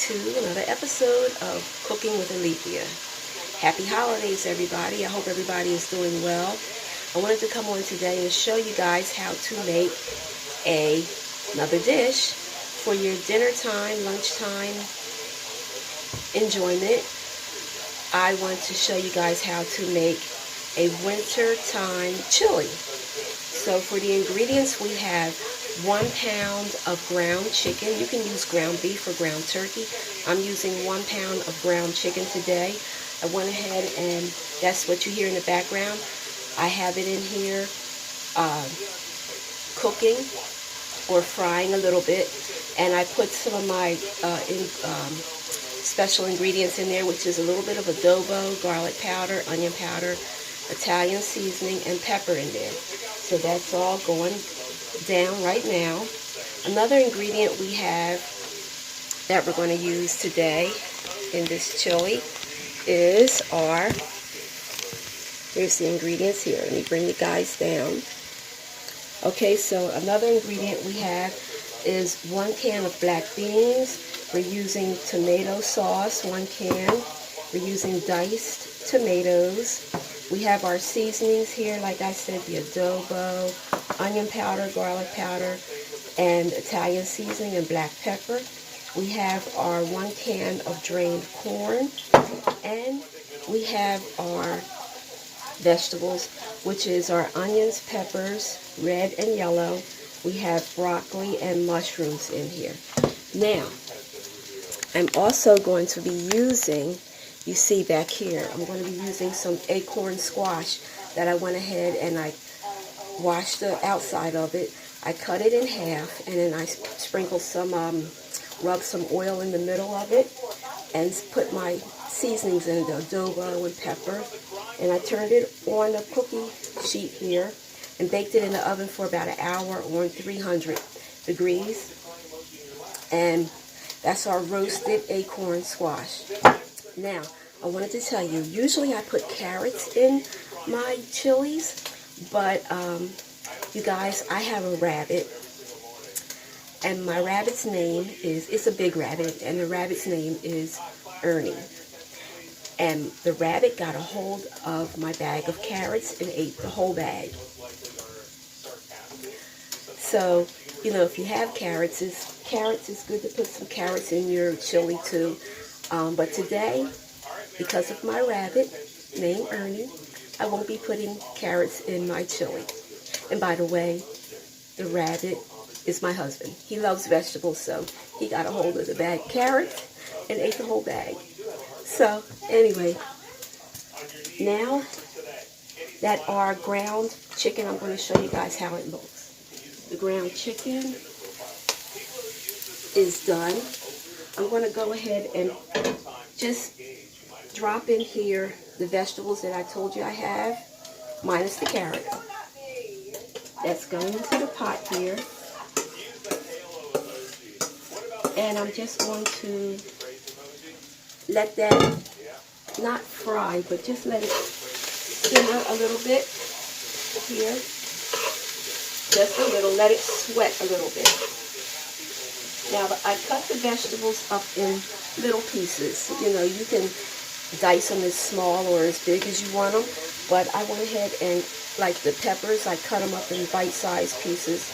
to another episode of Cooking with Alethea. Happy holidays, everybody. I hope everybody is doing well. I wanted to come on today and show you guys how to make another dish for your dinner time, lunchtime enjoyment. I want to show you guys how to make a wintertime chili. So for the ingredients, we have 1 pound of ground chicken. You can use ground beef or ground turkey. I'm using 1 pound of ground chicken today. I went ahead and that's what you hear in the background. I have it in here cooking or frying a little bit, and I put some of my special ingredients in there, which is a little bit of adobo, garlic powder, onion powder, Italian seasoning, and pepper in there. So that's all going down right now. Another ingredient we have that we're going to use today in this chili is here's the ingredients here. Let me bring you guys down. Okay, so another ingredient we have is 1 can of black beans. We're using tomato sauce, 1 can. We're using diced tomatoes. We have our seasonings here, like I said, the adobo, onion powder, garlic powder, and Italian seasoning and black pepper. We have our 1 can of drained corn, and we have our vegetables, which is our onions, peppers, red and yellow. We have broccoli and mushrooms in here. Now, I'm also going to be using, you see back here, I'm going to be using some acorn squash that I went ahead and I washed the outside of it. I cut it in half, and then I sprinkled some, rubbed some oil in the middle of it, and put my seasonings in, the adobo and pepper, and I turned it on the cookie sheet here and baked it in the oven for about an hour on 300 degrees. And that's our roasted acorn squash. Now, I wanted to tell you, usually I put carrots in my chilies, but you guys, I have a rabbit, and my rabbit's name is, it's a big rabbit, and the rabbit's name is Ernie. And the rabbit got a hold of my bag of carrots and ate the whole bag. So, you know, if you have carrots, it's good to put some carrots in your chili too. But today, because of my rabbit named Ernie, I won't be putting carrots in my chili. And by the way, the rabbit is my husband. He loves vegetables, so he got a hold of the bag of carrots and ate the whole bag. So, anyway, now that our ground chicken, I'm going to show you guys how it looks. The ground chicken is done. I'm going to go ahead and just drop in here the vegetables that I told you I have, minus the carrot. That's going into the pot here. And I'm just going to let that not fry, but just let it simmer a little bit here. Just a little, let it sweat a little bit. Now, I cut the vegetables up in little pieces. You know, you can dice them as small or as big as you want them, but I went ahead and, like the peppers, I cut them up in bite-sized pieces.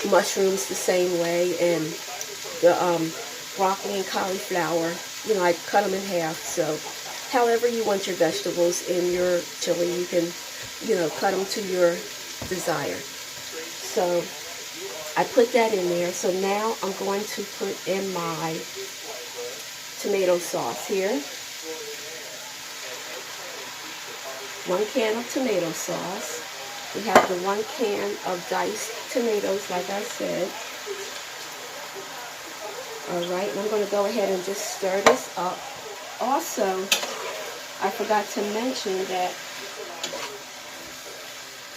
Mushrooms the same way, and the broccoli and cauliflower, you know, I cut them in half. So however you want your vegetables in your chili, you can, you know, cut them to your desire. So I put that in there. So now I'm going to put in my tomato sauce here. 1 can of tomato sauce. We have the 1 can of diced tomatoes, like I said. Alright, and I'm going to go ahead and just stir this up. Also, I forgot to mention that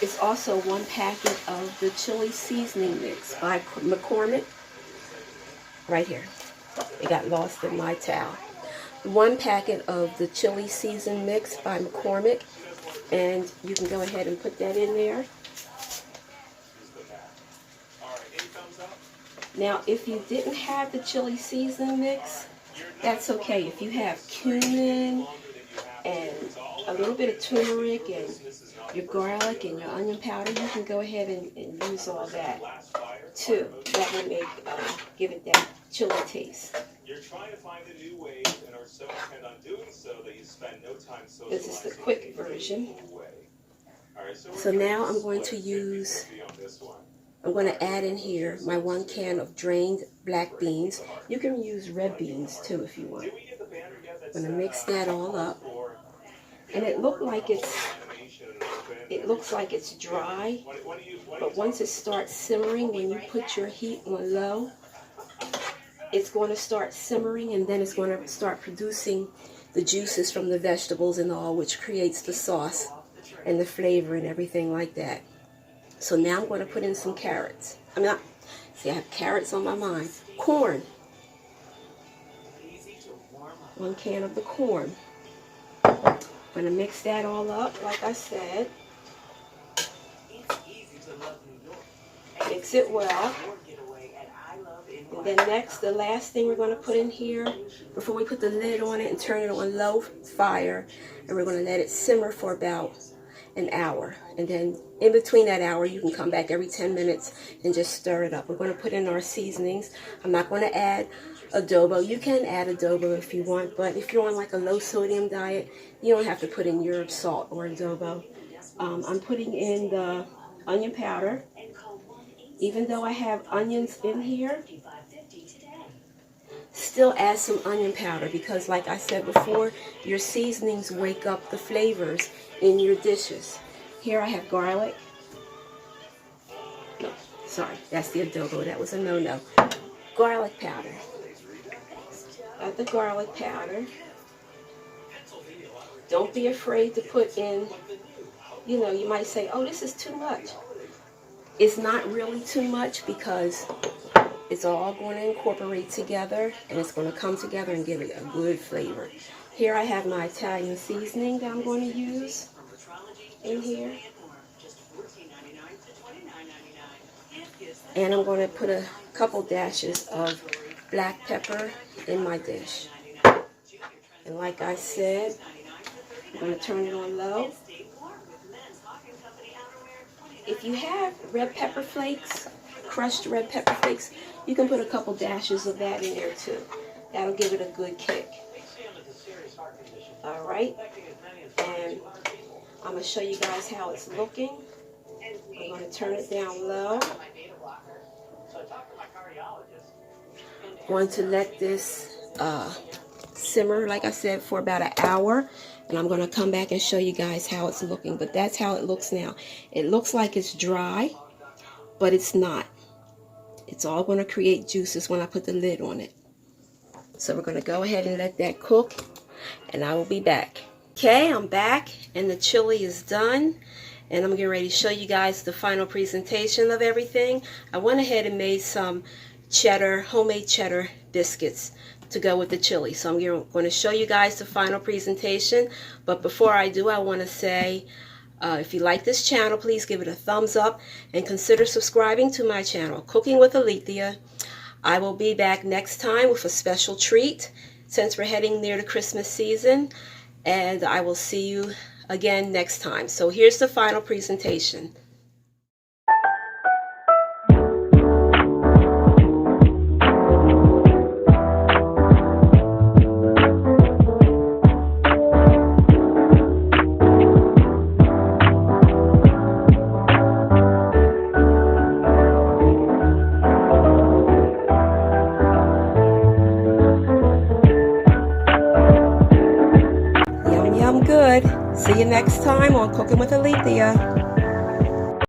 it's also 1 packet of the chili seasoning mix by McCormick. Right here. It got lost in my towel. 1 packet of the chili season mix by McCormick. And you can go ahead and put that in there. Now, if you didn't have the chili season mix, that's okay. If you have cumin and a little bit of turmeric and your garlic and your onion powder, you can go ahead and use all that too. That will make give it that chili taste. You're trying to find a new way and are so intent on doing so that you spend no time socializing. This is the quick version. So now I'm going to use, I'm going to add in here my 1 can of drained black beans. You can use red beans too if you want. I'm going to mix that all up. And it looks like it's dry, but once it starts simmering, when you put your heat on low, it's going to start simmering, and then it's going to start producing the juices from the vegetables and all, which creates the sauce and the flavor and everything like that. So now I'm going to put in some carrots. I have carrots on my mind. Corn. 1 can of the corn. I'm going to mix that all up, like I said. Mix it well. And then next, the last thing we're going to put in here, before we put the lid on it and turn it on low fire, and we're going to let it simmer for about an hour. And then in between that hour, you can come back every 10 minutes and just stir it up. We're going to put in our seasonings. I'm not going to add adobo. You can add adobo if you want, but if you're on like a low sodium diet, you don't have to put in your salt or adobo. I'm putting in the onion powder. Even though I have onions in here, still add some onion powder, because like I said before, your seasonings wake up the flavors in your dishes. Here I have garlic. No, sorry, that's the adobo. That was a no-no. Garlic powder. Add the garlic powder. Don't be afraid to put in, you might say, oh, this is too much. It's not really too much, because it's all going to incorporate together, and it's going to come together and give it a good flavor. Here I have my Italian seasoning that I'm going to use in here. And I'm going to put a couple dashes of black pepper in my dish. And like I said, I'm going to turn it on low. If you have red pepper flakes, crushed red pepper flakes, you can put a couple dashes of that in there too. That'll give it a good kick. Alright, and I'm going to show you guys how it's looking. I'm going to turn it down low. I'm going to let this simmer, like I said, for about an hour. And I'm going to come back and show you guys how it's looking. But that's how it looks now. It looks like it's dry, but it's not. It's all going to create juices when I put the lid on it. So we're going to go ahead and let that cook, and I will be back. Okay, I'm back, and the chili is done. And I'm getting ready to show you guys the final presentation of everything. I went ahead and made some cheddar, homemade cheddar biscuits to go with the chili. So I'm going to show you guys the final presentation. But before I do, I want to say, if you like this channel, please give it a thumbs up and consider subscribing to my channel, Cooking with Alethea. I will be back next time with a special treat since we're heading near the Christmas season, and I will see you again next time. So here's the final presentation. Good. See you next time on Cooking with Alethea.